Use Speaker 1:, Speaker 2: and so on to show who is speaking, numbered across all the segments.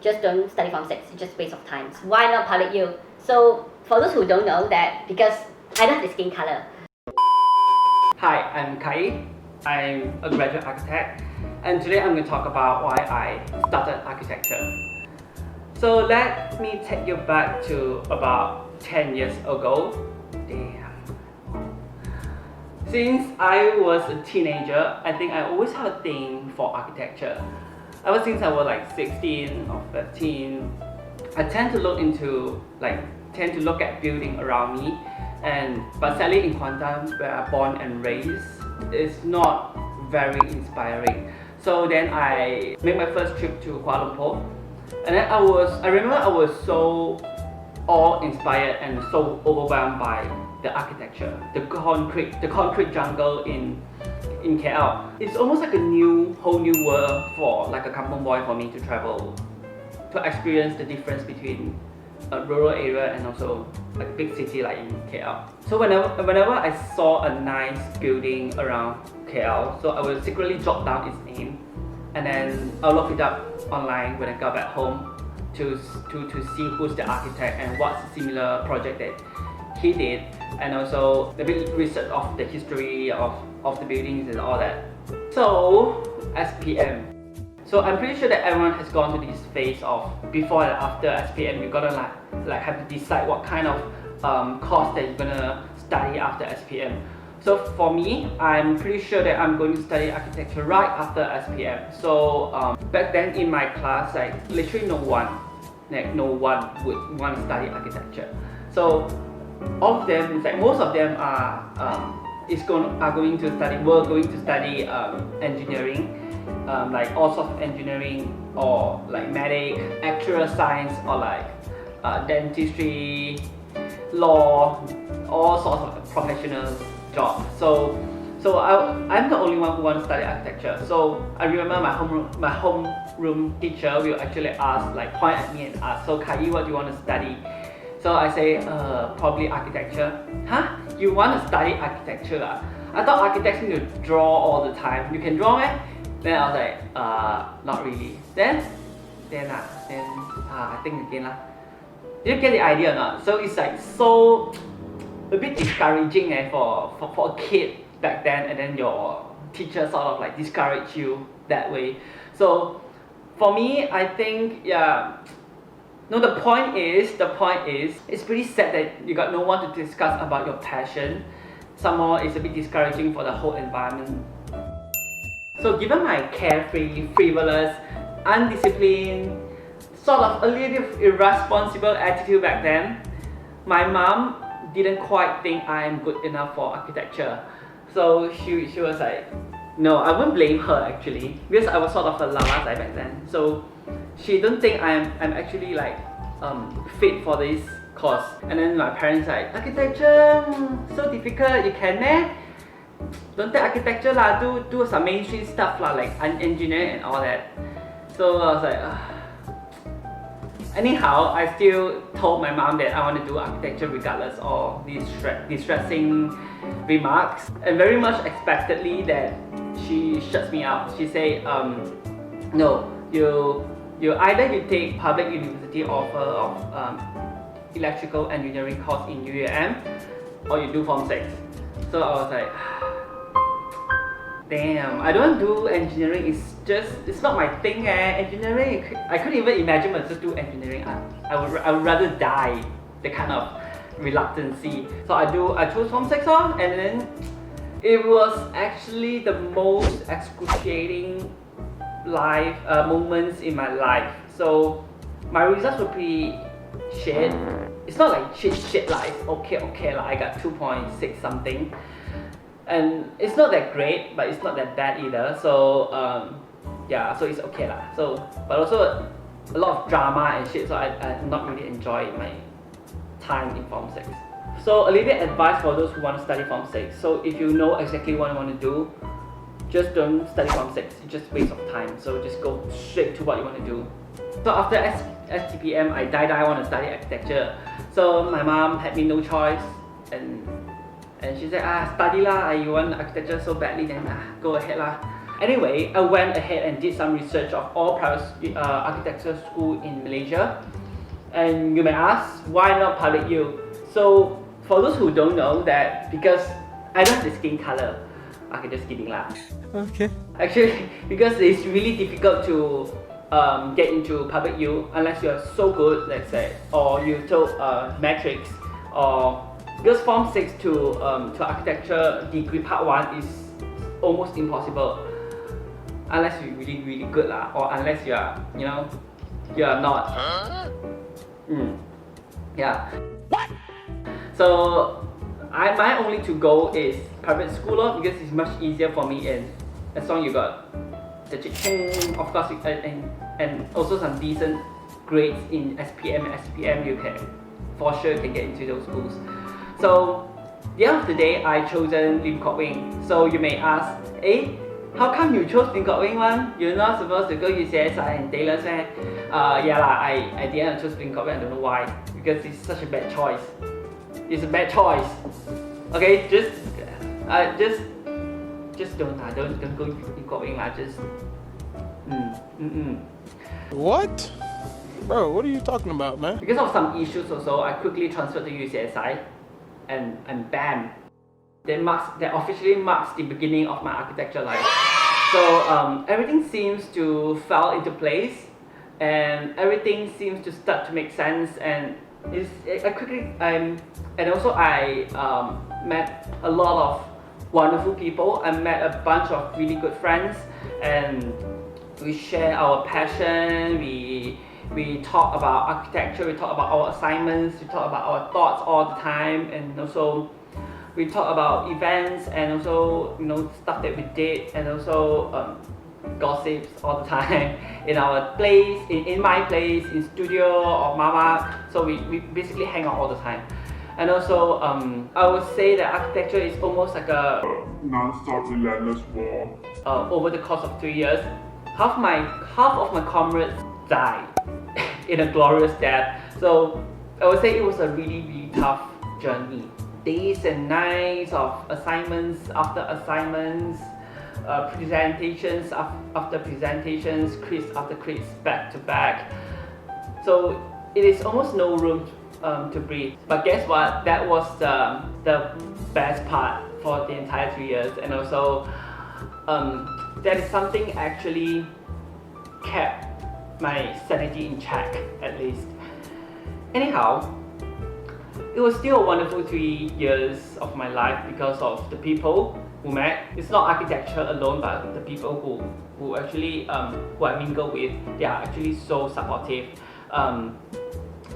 Speaker 1: just don't study Form 6, it's just a waste of time. So why not public U? So for those who don't know that, because I don't have the skin color.
Speaker 2: Hi, I'm Kaiyi. I'm a graduate architect, and today I'm going to talk about why I started architecture. So let me take you back to about 10 years ago. Damn. Since I was a teenager, I think I always had a thing for architecture. Ever since I was like 16 or 15, I tend to look at building around me, but sadly in Kuantan, where I'm born and raised, it's not very inspiring. So then I made my first trip to Kuala Lumpur, and then I remember I was so awe-inspired and so overwhelmed by the architecture, the concrete jungle in KL. It's almost like a whole new world for like a kampung boy for me to travel, to experience the difference between a rural area and also like a big city like in KL. So whenever I saw a nice building around KL, so I would secretly jot down its name, and then I'll look it up online when I got back home to see who's the architect and what's the similar project that he did, and also a bit research of the history of the buildings and all that. So SPM. So I'm pretty sure that everyone has gone to this phase of before and after SPM. You're gonna like have to decide what kind of course that you're gonna study after SPM. So for me, I'm pretty sure that I'm going to study architecture right after SPM. So back then in my class, like literally no one would want to study architecture. So all of them, in fact, most of them were going to study engineering, like all sorts of engineering, or like medic, actuarial science, or like dentistry, law, all sorts of professional jobs. So I'm the only one who wants to study architecture. So I remember my homeroom teacher will actually point at me and ask, "So Kaiyi, what do you want to study?" So I say, probably architecture. Huh? You want to study architecture? I thought architects need to draw all the time. You can draw, eh? Then I was like, not really. Then I think again lah. Did you get the idea or not? So it's like so a bit discouraging for a kid back then, and then your teacher sort of like discourage you that way. So for me, I think no, the point is, it's pretty sad that you got no one to discuss about your passion. Some more, it's a bit discouraging for the whole environment. So given my carefree, frivolous, undisciplined, sort of a little irresponsible attitude back then, my mom didn't quite think I'm good enough for architecture. So she was like, no, I wouldn't blame her actually, because I was sort of a lala back then. So she don't think I'm actually like fit for this course. And then my parents like, architecture so difficult, you can meh? Don't take architecture lah, do some mainstream stuff lah, like engineering and all that. So I was like, anyhow, I still told my mom that I want to do architecture regardless of these distressing remarks, and very much expectedly that she shuts me out. She say, no, you either take public university offer of electrical engineering course in UAM, or you do Form 6. So I was like, damn, I don't do engineering. It's not my thing. Engineering, I couldn't even imagine myself do engineering. I would rather die. The kind of reluctancy. So I chose Form 6 on, and then it was actually the most excruciating moments in my life. So my results were pretty shit. It's not like shit lah, it's okay lah. I got 2.6 something, and it's not that great, but it's not that bad either. So so it's okay lah. So but also a lot of drama and shit, so I not really enjoyed my time in Form 6. So a little bit advice for those who want to study Form 6. So if you know exactly what you want to do, just don't study Form 6, it's just waste of time. So just go straight to what you want to do. So after STPM, I want to study architecture. So my mom had me no choice, and she said, study lah, you want architecture so badly, then go ahead lah. Anyway, I went ahead and did some research of all private architecture school in Malaysia. And you may ask, why not public U? So for those who don't know that, because I don't have the skin color. Okay, just kidding lah.
Speaker 3: Okay.
Speaker 2: Actually, because it's really difficult to get into public U unless you're so good, let's say, or you took matrix, or because Form 6 to architecture degree part 1 is almost impossible unless you're really good lah, or unless you are, you are not. Yeah. What? So my only to go is private school because it's much easier for me, and as long as you got the chiching, of course, and also some decent grades in SPM and SPM, you can for sure can get into those schools. So the end of the day, I chosen Lim Kok Wing. So you may ask, how come you chose Lim Kok Wing one? You're not supposed to go UCSI and Taylor's man. Yeah lah, I didn't choose Lim Kok Wing. I don't know why, because it's such a bad choice. It's a bad choice. Okay, just don't go Lim Kok Wing lah. Just
Speaker 3: What? Bro, what are you talking about, man?
Speaker 2: Because of some issues also, I quickly transferred to UCSI, and bam, that officially marks the beginning of my architecture life. So everything seems to fall into place, and everything seems to start to make sense. And I met a lot of wonderful people. I met a bunch of really good friends, and we share our passion. We talk about architecture, we talk about our assignments, we talk about our thoughts all the time, and also we talk about events, and also stuff that we did, and also gossips all the time in our place, in my place, in studio or mama. So we basically hang out all the time. And also I would say that architecture is almost like a non-stop relentless war. Over the course of 3 years, half of my comrades died in a glorious death. So I would say it was a really tough journey. Days and nights of assignments after assignments, presentations after presentations, quiz after quiz, back to back. So it is almost no room to breathe. But guess what? That was the best part for the entire 3 years, and also that is something actually kept my sanity in check, at least. Anyhow, it was still a wonderful 3 years of my life because of the people who met. It's not architecture alone, but the people who actually who I mingle with, they are actually so supportive.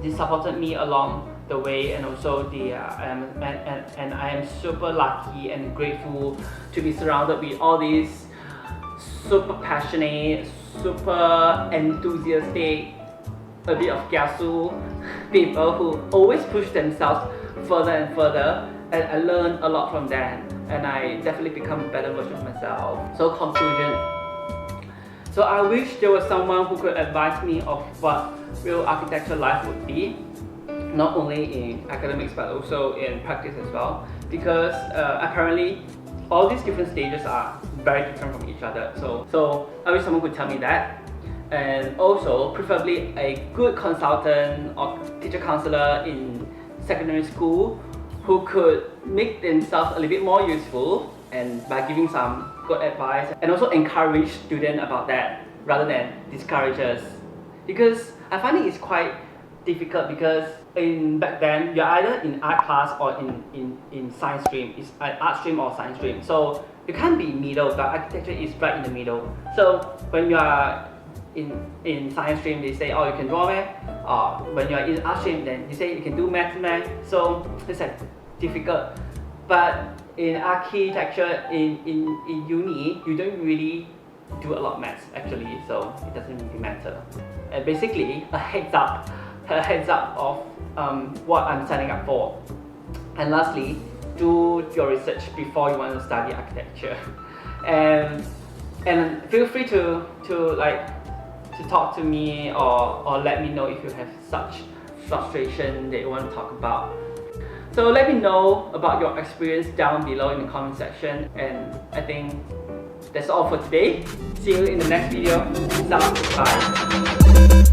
Speaker 2: They supported me along the way, and also and I am super lucky and grateful to be surrounded with all these super passionate, super enthusiastic, a bit of kiasu people who always push themselves further and further, and I learn a lot from them, and I definitely become a better version of myself. So conclusion. So I wish there was someone who could advise me of what real architecture life would be, not only in academics but also in practice as well, because apparently all these different stages are very different from each other. So I wish someone could tell me that, and also preferably a good consultant or teacher counselor in secondary school who could make themselves a little bit more useful, and by giving some good advice, and also encourage students about that rather than discourage us. Because I find it's quite difficult, because back then you're either in art class or in science stream. It's an art stream or science stream, so you can't be middle, but architecture is right in the middle. So when you are in science stream, they say, oh, you can draw man, or when you are in art stream, then you say you can do math man. So it's like difficult. But in architecture, in uni, you don't really do a lot of maths actually, so it doesn't really matter. And basically, a heads up of what I'm signing up for. And lastly, do your research before you want to study architecture, and feel free to talk to me, or let me know if you have such frustration that you want to talk about. So let me know about your experience down below in the comment section, and I think That's all for today. See you in the next video. Bye.